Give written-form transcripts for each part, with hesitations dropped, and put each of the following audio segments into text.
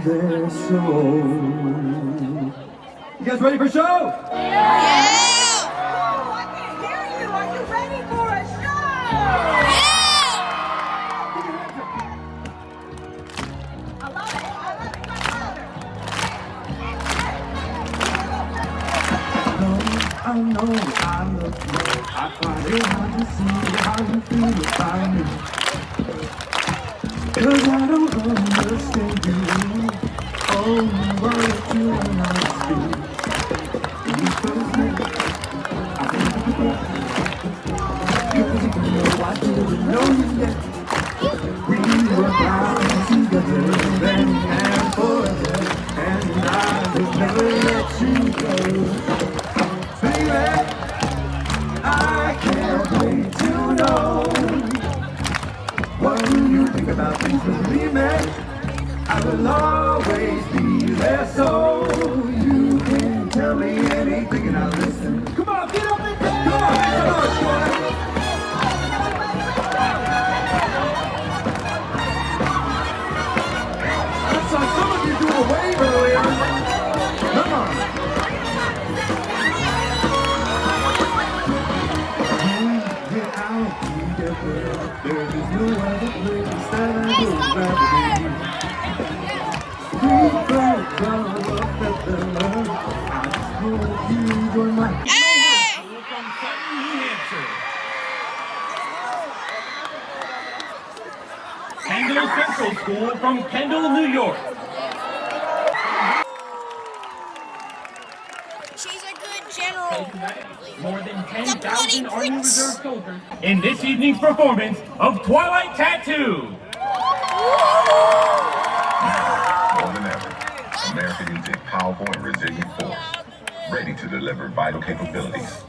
their soul. You guys ready for show? Yeah! Oh, I can't hear you. Are you ready for a show? Yeah! I love it. I love it. Come louder. I know I look low. I find it hard to see how you feel about me. 'Cause I don't understand you. Oh, what you wanna see. When you first met, I think you were. 'Cause even though I didn't know you yet, we were bound together then and forever. And I would never let you go. Baby, I can't wait to know. What do you think about things with me, man? I will always be there, so you can tell me anything and I'll listen. Come on, get up and dance! Come on, boy! I saw some of you do a wave earlier. Come on. Get out together. There is no other place that I would rather be. We both love feather. I just hope you join my. Hey! From Sutton, New Hampshire. Kendall Central School from Kendall, New York. She's a good general. More than Bloody 10,000 Army Prince. Reserve soldiers in this evening's performance of Twilight Tattoo. More than ever, America needs a powerful and resilient force, ready to deliver vital capabilities.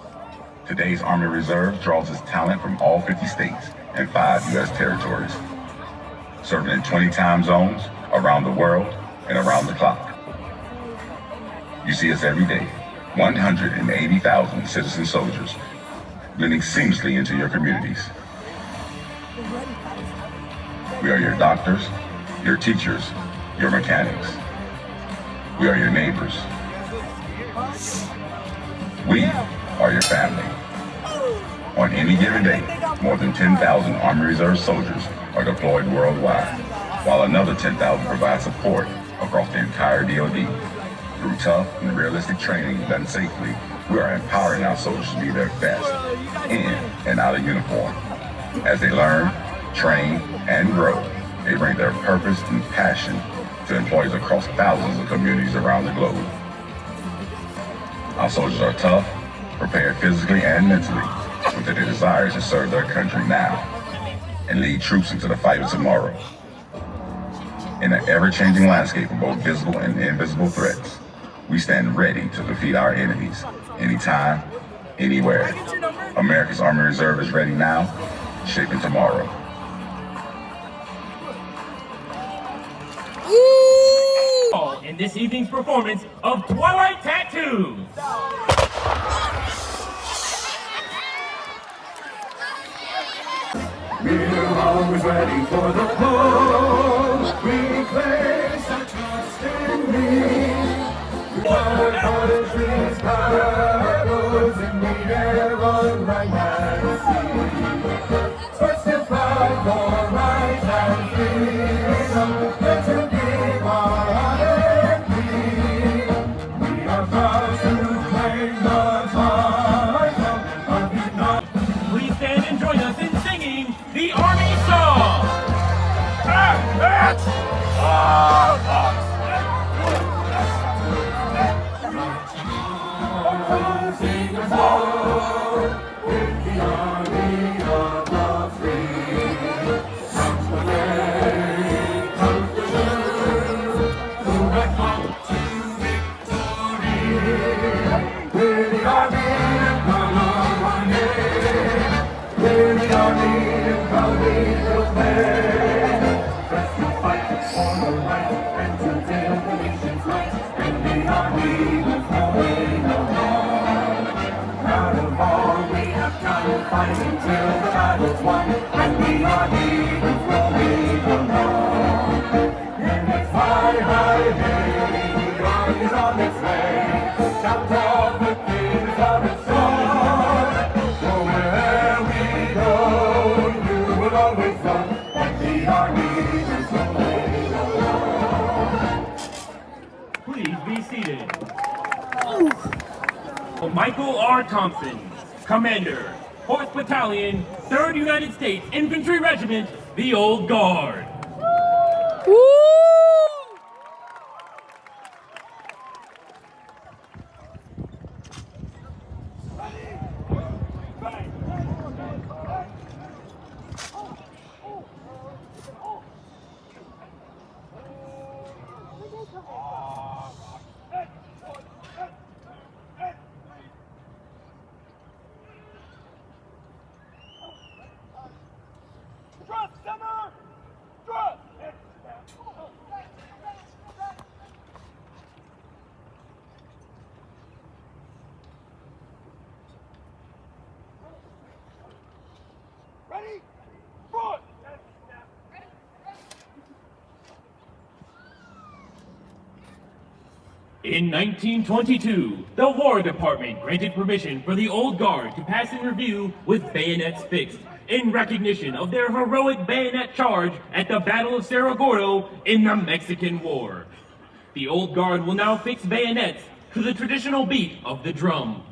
Today's Army Reserve draws its talent from all 50 states and 5 U.S. territories, serving in 20 time zones around the world and around the clock. You see us every day, 180,000 citizen soldiers blending seamlessly into your communities. We are your doctors, your teachers, your mechanics. We are your neighbors. We are your family. On any given day, more than 10,000 Army Reserve soldiers are deployed worldwide, while another 10,000 provide support across the entire DoD. Through tough and realistic training done safely, we are empowering our soldiers to be their best, in and out of uniform. As they learn, train, and grow, they bring their purpose and passion to employees across thousands of communities around the globe. Our soldiers are tough, prepared physically and mentally, with a desire to serve their country now and lead troops into the fight of tomorrow. In an ever-changing landscape of both visible and invisible threats, we stand ready to defeat our enemies, anytime, anywhere. America's Army Reserve is ready now, shaping tomorrow. In this evening's performance of Twilight Tattoo. We're always ready for the call. We place our trust in thee. Our country's power goes in the air on right hand sea. First to fight for right and freedom, then to give our honor and plea. We are proud to claim the title of the United. Please stand and join us in singing the Army Song. Sing a song with the army of the free. Comes the day, comes the day, who have come to victory. We're the army and color one day. We're the army and proudly proclaim. Let's go fight for the right and to tell the nation's right. And the army will always know. Proud of all we have done, fight until the battle's won, and we are eagles will lead along. And let's fly high, Michael R. Thompson, Commander, 4th Battalion, 3rd United States Infantry Regiment, the Old Guard. In 1922, the War Department granted permission for the Old Guard to pass in review with bayonets fixed in recognition of their heroic bayonet charge at the Battle of Cerro Gordo in the Mexican War. The Old Guard will now fix bayonets to the traditional beat of the drum.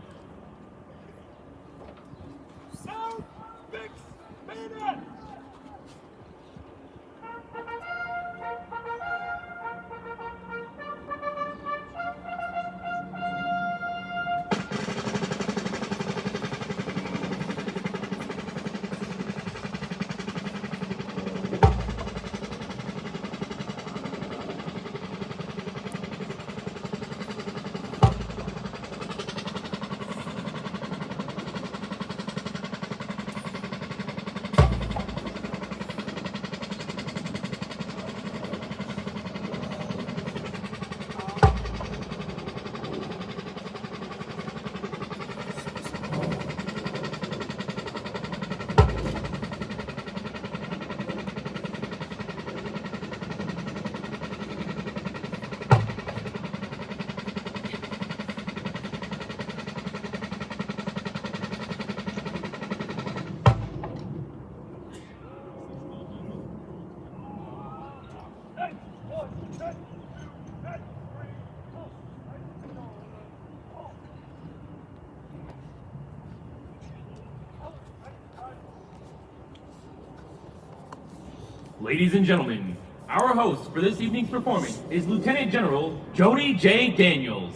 Ladies and gentlemen, our host for this evening's performance is Lieutenant General Jody J. Daniels.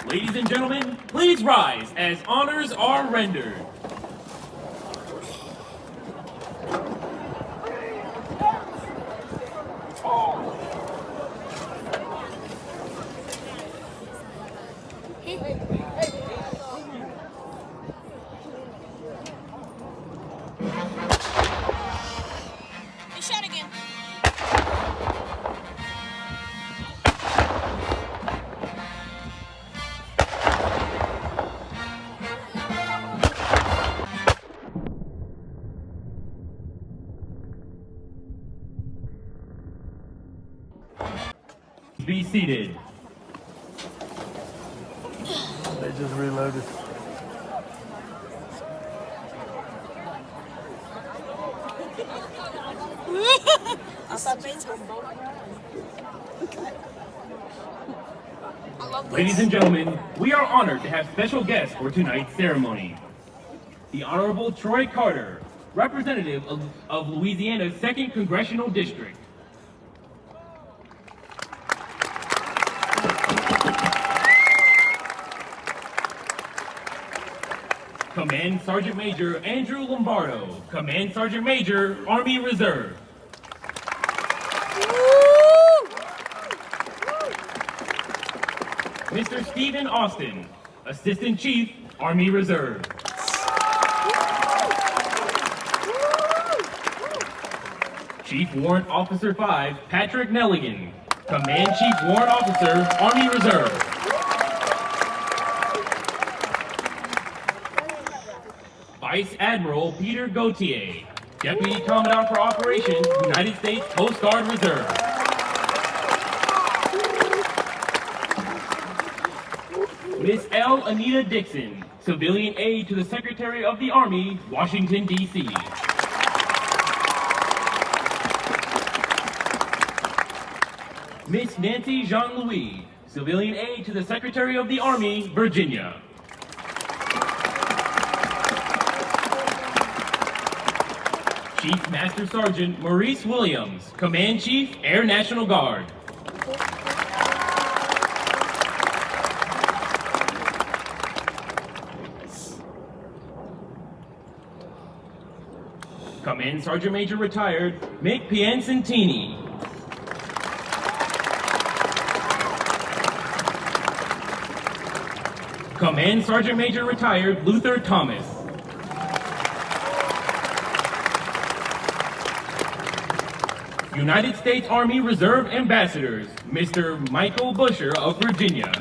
Ladies and gentlemen, please rise as honors are rendered. He shot again. Be seated. They just reloaded. Ladies and gentlemen, we are honored to have special guests for tonight's ceremony. The Honorable Troy Carter, representative of Louisiana's 2nd Congressional District. Command Sergeant Major Andrew Lombardo, Command Sergeant Major, Army Reserve. Mr. Stephen Austin, Assistant Chief, Army Reserve. Chief Warrant Officer 5, Patrick Nelligan, Command Chief Warrant Officer, Army Reserve. Vice Admiral Peter Gautier, Deputy Commandant for Operations, United States Coast Guard Reserve. Miss L. Anita Dixon, Civilian Aide to the Secretary of the Army, Washington, D.C. Miss Nancy Jean-Louis, civilian aide to the Secretary of the Army, Virginia. Chief Master Sergeant Maurice Williams, Command Chief, Air National Guard. Command Sergeant Major Retired, Mick Piancentini. Command Sergeant Major Retired, Luther Thomas. United States Army Reserve Ambassadors, Mr. Michael Busher of Virginia.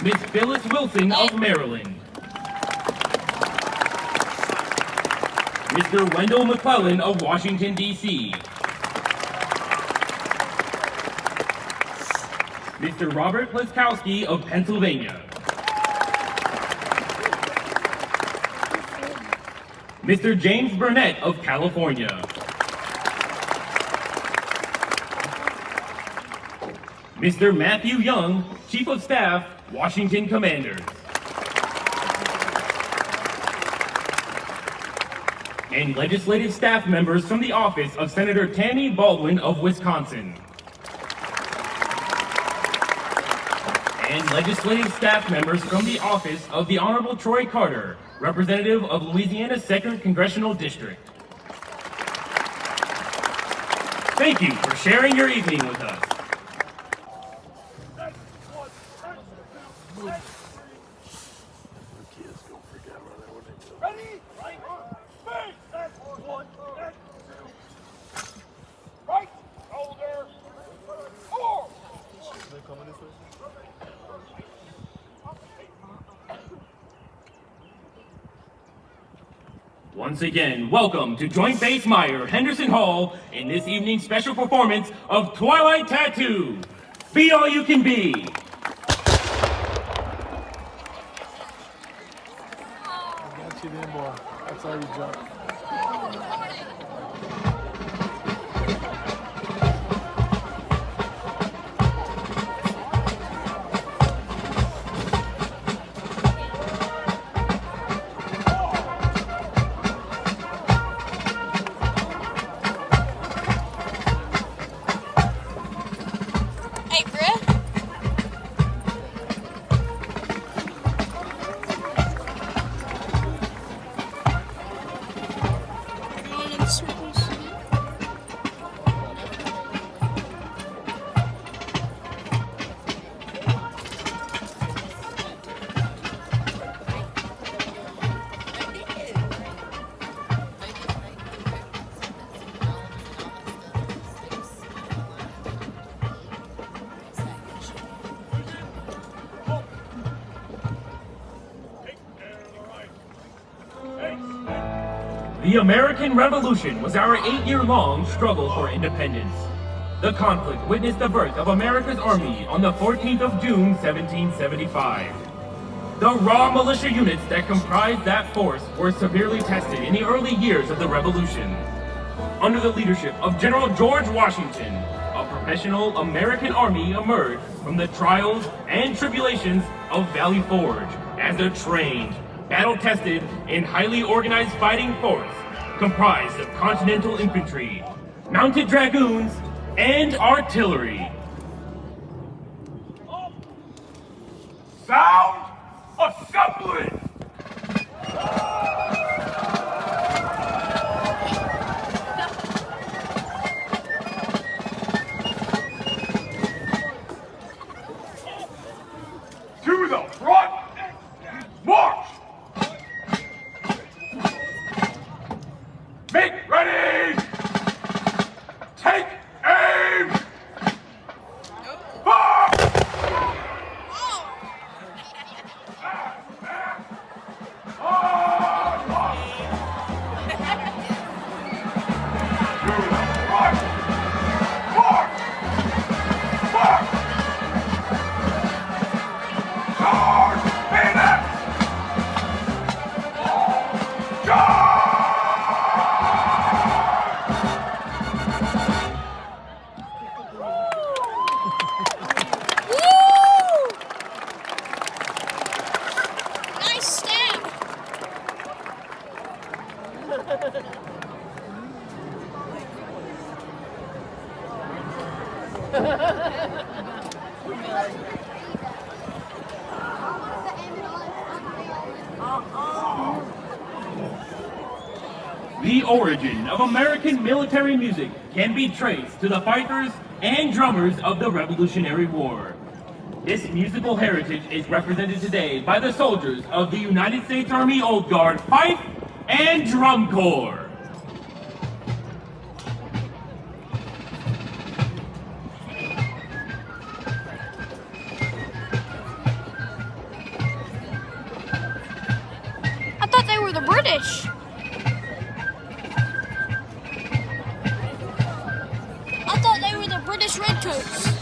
Miss Phyllis Wilson of Maryland. Mr. Wendell McClellan of Washington, D.C. Mr. Robert Pleskowski of Pennsylvania. Mr. James Burnett of California. Mr. Matthew Young, Chief of Staff, Washington Commanders. And legislative staff members from the office of Senator Tammy Baldwin of Wisconsin. And legislative staff members from the office of the Honorable Troy Carter, representative of Louisiana's 2nd Congressional District. Thank you for sharing your evening with us. Ready? Right. Big. That's 1. That's 2. Right. Shoulder. 4. They coming this way? Once again, welcome to Joint Base Meyer, Henderson Hall, in this evening's special performance of Twilight Tattoo. Be all you can be. I got you then, boy. That's how you jump. Hey, Britt. Going in circles. The American Revolution was our 8-year-long struggle for independence. The conflict witnessed the birth of America's Army on the 14th of June, 1775. The raw militia units that comprised that force were severely tested in the early years of the Revolution. Under the leadership of General George Washington, a professional American army emerged from the trials and tribulations of Valley Forge as a trained, battle-tested, and highly organized fighting force comprised of Continental Infantry, Mounted Dragoons, and artillery. Sound assembly. To the front. March. Make ready. Take aim. Fire. The origin of American military music can be traced to the fifers and drummers of the Revolutionary War. This musical heritage is represented today by the soldiers of the United States Army Old Guard Fife and Drum Corps. I thought they were the British. I thought they were the British Redcoats.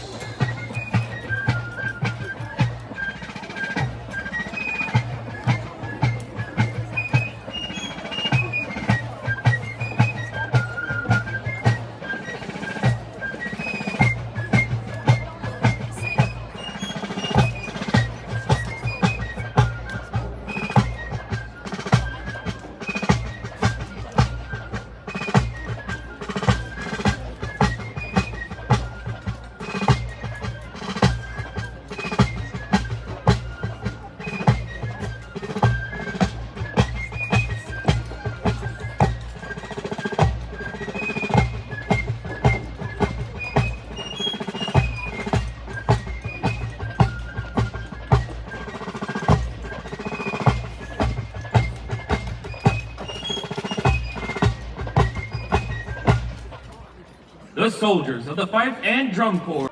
The soldiers of the Fife and Drum Corps.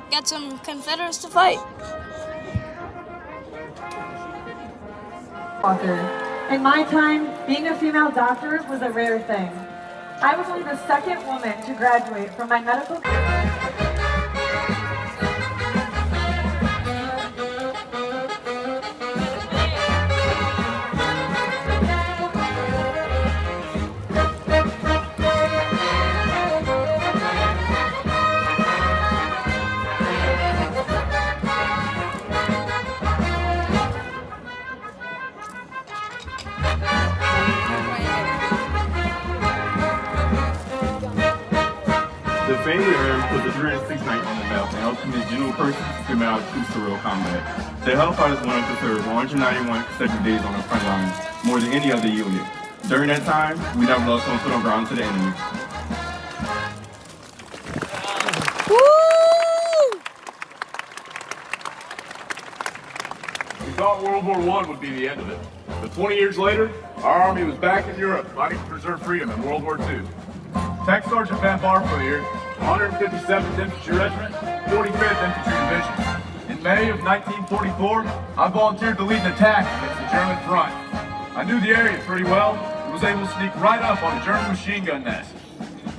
Got some Confederates to fight. In my time, being a female doctor was a rare thing. I was only the second woman to graduate from my medical. The fame we earned was the 306th rank on the belt and helped convince general persons to commit out troops to real combat. The Hellfighters went on to serve 191 consecutive days on the front lines, more than any other unit. During that time, we never lost one foot on ground to the enemy. We thought World War I would be the end of it. But 20 years later, our army was back in Europe fighting to preserve freedom in World War II. Tech Sergeant Van Barfoot here, 157th Infantry Regiment, 45th Infantry Division. In May of 1944, I volunteered to lead an attack against the German front. I knew the area pretty well and was able to sneak right up on a German machine gun nest.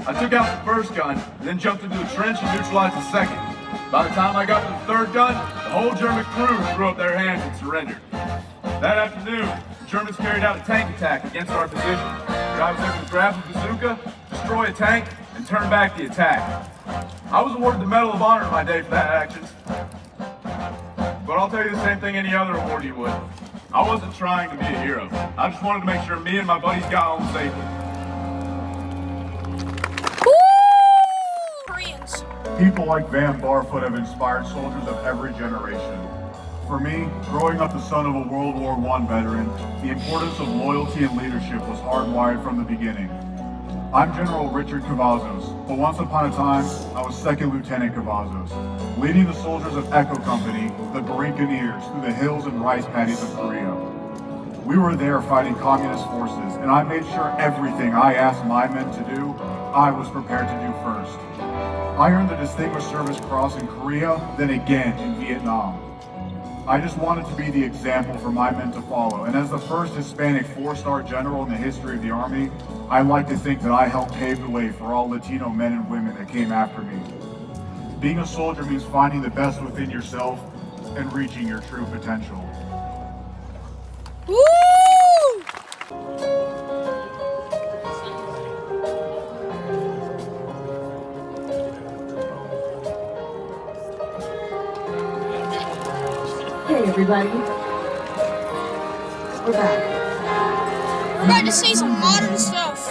I took out the first gun and then jumped into a trench and neutralized the second. By the time I got to the third gun, the whole German crew threw up their hands and surrendered. That afternoon, the Germans carried out a tank attack against our position. I was able to grab a bazooka, destroy a tank, and turn back the attack. I was awarded the Medal of Honor my day for that action. But I'll tell you the same thing any other awardee would. I wasn't trying to be a hero. I just wanted to make sure me and my buddies got home safely. Koreans. People like Van Barfoot have inspired soldiers of every generation. For me, growing up the son of a World War I veteran, the importance of loyalty and leadership was hardwired from the beginning. I'm General Richard Cavazos, but once upon a time, I was Second Lieutenant Cavazos, leading the soldiers of Echo Company, the Bunkers, through the hills and rice paddies of Korea. We were there fighting communist forces, and I made sure everything I asked my men to do, I was prepared to do first. I earned the Distinguished Service Cross in Korea, then again in Vietnam. I just wanted to be the example for my men to follow, and as the first Hispanic 4-star general in the history of the Army, I like to think that I helped pave the way for all Latino men and women that came after me. Being a soldier means finding the best within yourself and reaching your true potential. Woo! Hey everybody, we're back. We're about to see some modern stuff.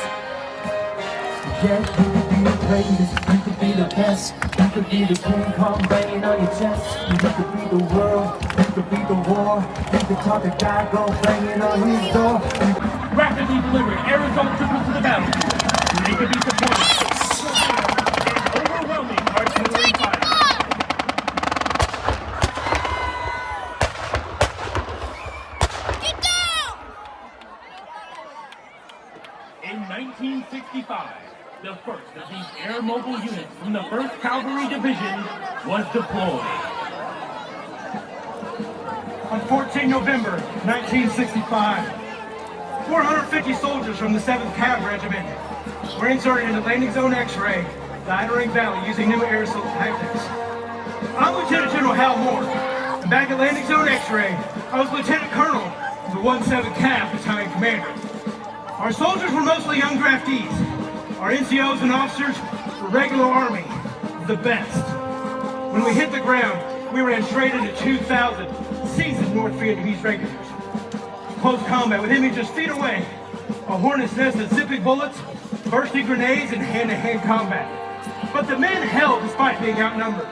Yes, you could be the greatest, you could be the best, you could be the king, come banging on your chest. You could be the world, you could be the war, you could talk to God, go banging on his door. Rapidly delivering aerosol troops to the battlefield. They could be supported. Overwhelming artillery fire. Get down! In 1965, the first of these air mobile units from the 1st Cavalry Division was deployed. On 14 November 1965, 450 soldiers from the 7th Cav Regiment were inserted into landing zone X-ray, the Idaring Valley, using new air assault tactics. I'm Lieutenant General Hal Moore, and back at landing zone X-ray, I was Lieutenant Colonel of the 17th Cav Battalion Commander. Our soldiers were mostly young draftees. Our NCOs and officers were regular Army, the best. When we hit the ground, we ran straight into 2,000 seasoned North Vietnamese regulars. Close combat with enemy just feet away. A hornet's nest of zipping bullets, bursting grenades, and hand-to-hand combat. But the men held despite being outnumbered.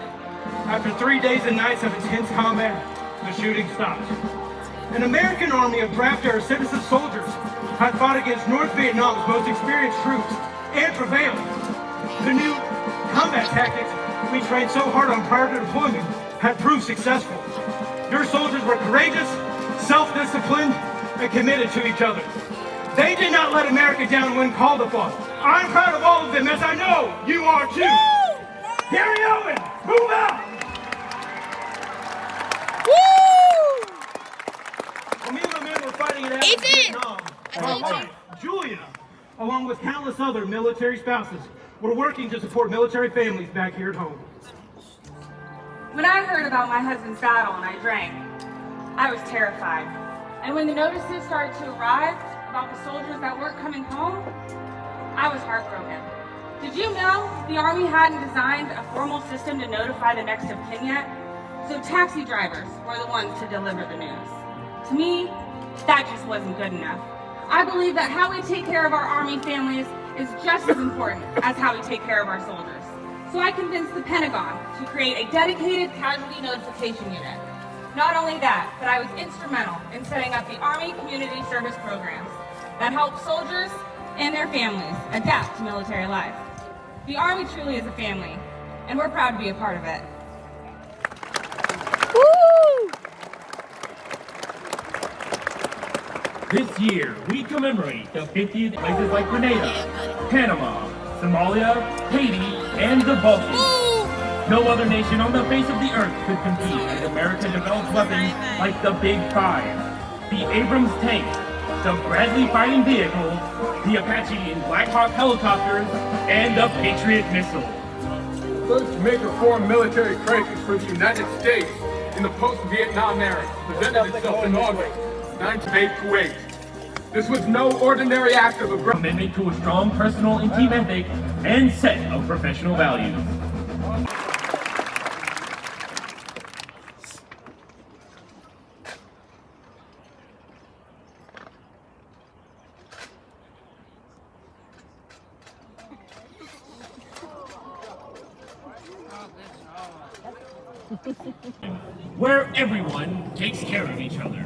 After 3 days and nights of intense combat, the shooting stopped. An American army of drafted or citizen soldiers had fought against North Vietnam's most experienced troops and prevailed. The new combat tactics we trained so hard on prior to deployment had proved successful. Your soldiers were courageous, self-disciplined, and committed to each other. They did not let America down when called upon. I'm proud of all of them, as I know you are too. Gary Owen, move out! Woo! When me and my men were fighting in Ethan! Vietnam, my wife, Julia, along with countless other military spouses, we're working to support military families back here at home. When I heard about my husband's battle and I drank, I was terrified. And when the notices started to arrive about the soldiers that weren't coming home, I was heartbroken. Did you know the Army hadn't designed a formal system to notify the next of kin yet? So taxi drivers were the ones to deliver the news. To me, that just wasn't good enough. I believe that how we take care of our Army families is just as important as how we take care of our soldiers. So I convinced the Pentagon to create a dedicated casualty notification unit. Not only that, but I was instrumental in setting up the Army Community Service programs that help soldiers and their families adapt to military life. The Army truly is a family, and we're proud to be a part of it. Woo! This year, we commemorate the 50th places like Grenada, Panama, Somalia, Haiti, and the Balkans. No other nation on the face of the earth could compete as America developed weapons like the Big Five, the Abrams tank, the Bradley fighting vehicle, the Apache and Black Hawk helicopters, and the Patriot missile. The first major foreign military crisis for the United States in the post-Vietnam era presented itself in August 1908. This was no ordinary act of aggression. Commitment to a strong personal and team ethic and set of professional values. Where everyone takes care of each other.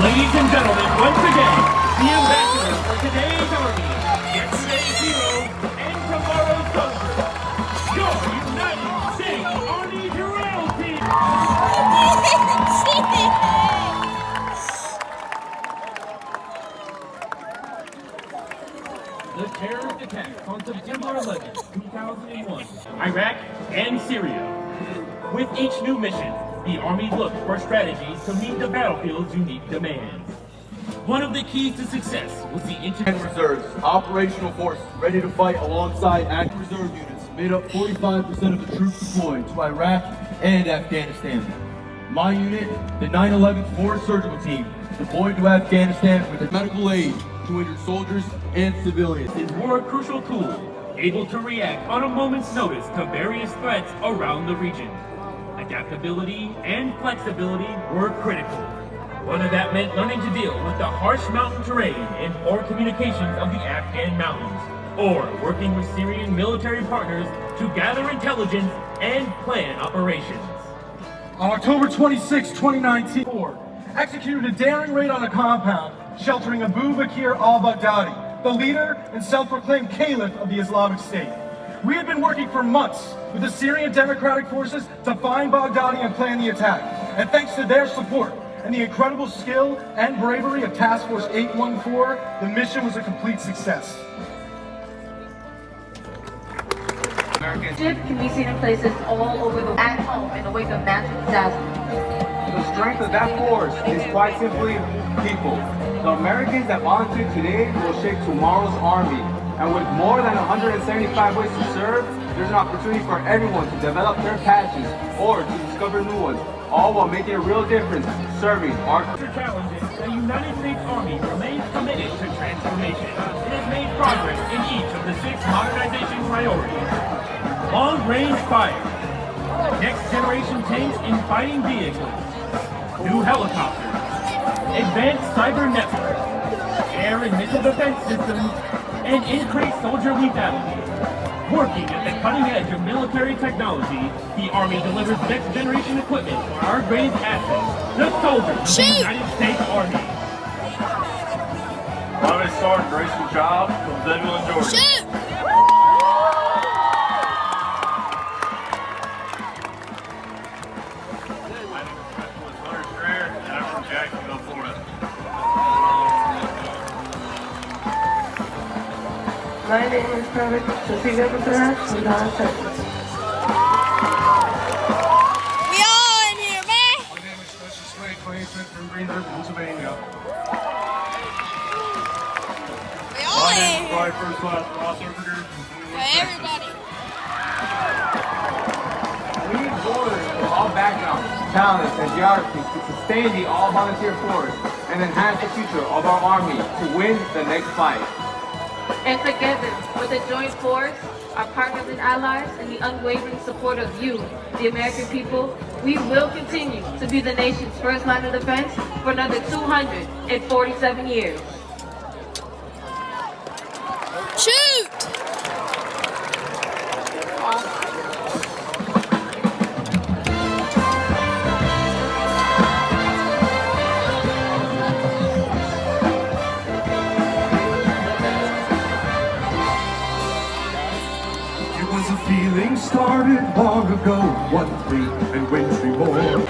Ladies and gentlemen, once again, the ambassadors for today's Army, yesterday's heroes, and tomorrow's soldiers, your United States Army Drill Team! The terrorist attacks on September 11, 2001, Iraq and Syria. With each new mission, the Army looked for strategies to meet the battlefield's unique demands. One of the keys to success was the reserves, operational force ready to fight alongside active reserve units, made up 45% of the troops deployed to Iraq and Afghanistan. My unit, the 911th Forward Surgical Team, deployed to Afghanistan with medical aid to injured soldiers and civilians. It were a crucial tool, able to react on a moment's notice to various threats around the region. Adaptability and flexibility were critical, whether that meant learning to deal with the harsh mountain terrain and poor communications of the Afghan mountains, or working with Syrian military partners to gather intelligence and plan operations. On October 26, 2019, executed a daring raid on a compound sheltering Abu Bakr al-Baghdadi, the leader and self-proclaimed caliph of the Islamic State. We had been working for months with the Syrian Democratic Forces to find Baghdadi and plan the attack. And thanks to their support and the incredible skill and bravery of Task Force 814, the mission was a complete success. Ship can be seen in places all over the at home in the wake of natural disasters. The strength of that force is quite simply people. The Americans that volunteer today will shape tomorrow's army. And with more than 175 ways to serve, there's an opportunity for everyone to develop their passions or to discover new ones, all while making a real difference serving our challenges. The United States Army remains committed to transformation. It has made progress in each of the 6 modernization priorities. Long-range fire, next-generation tanks and fighting vehicles, new helicopters, advanced cyber networks, air and missile defense systems, and increased soldier lethality. Working at the cutting edge of military technology, the Army delivers next-generation equipment for our greatest asset, the soldiers of the United States Army. Private Sergeant Grayson Child from Zebulon, Georgia. My name is Private repeat after us. We got seconds. We all in here, man. My name is Justice Slade Clayton from Greenberg, Pennsylvania. We all My in name is here. Flight First Class Ross Erberger from Fleetwood, Texas. Everybody. We need borders of all backgrounds, talents, and geographies to sustain the all-volunteer force and enhance the future of our Army to win the next fight. And together, with a joint force, our partners and allies, and the unwavering support of you, the American people, we will continue to be the nation's first line of defense for another 247 years. Shoot! A feeling started long ago, one week and wintry morn.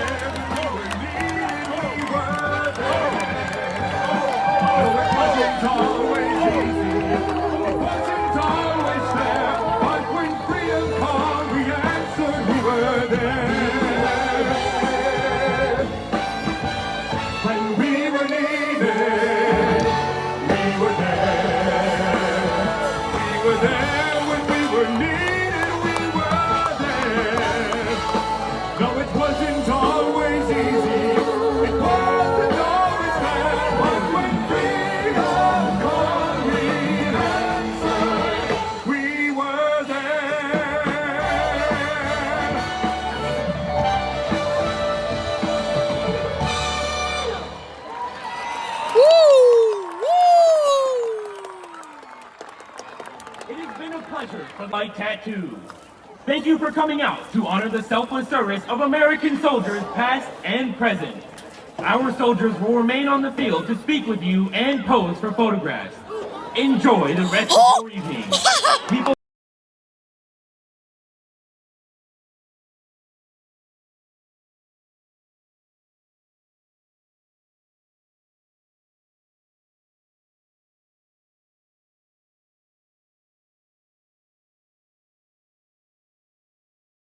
My tattoo. Thank you for coming out to honor the selfless service of American soldiers past and present. Our soldiers will remain on the field to speak with you and pose for photographs. Enjoy the rest of your evening. People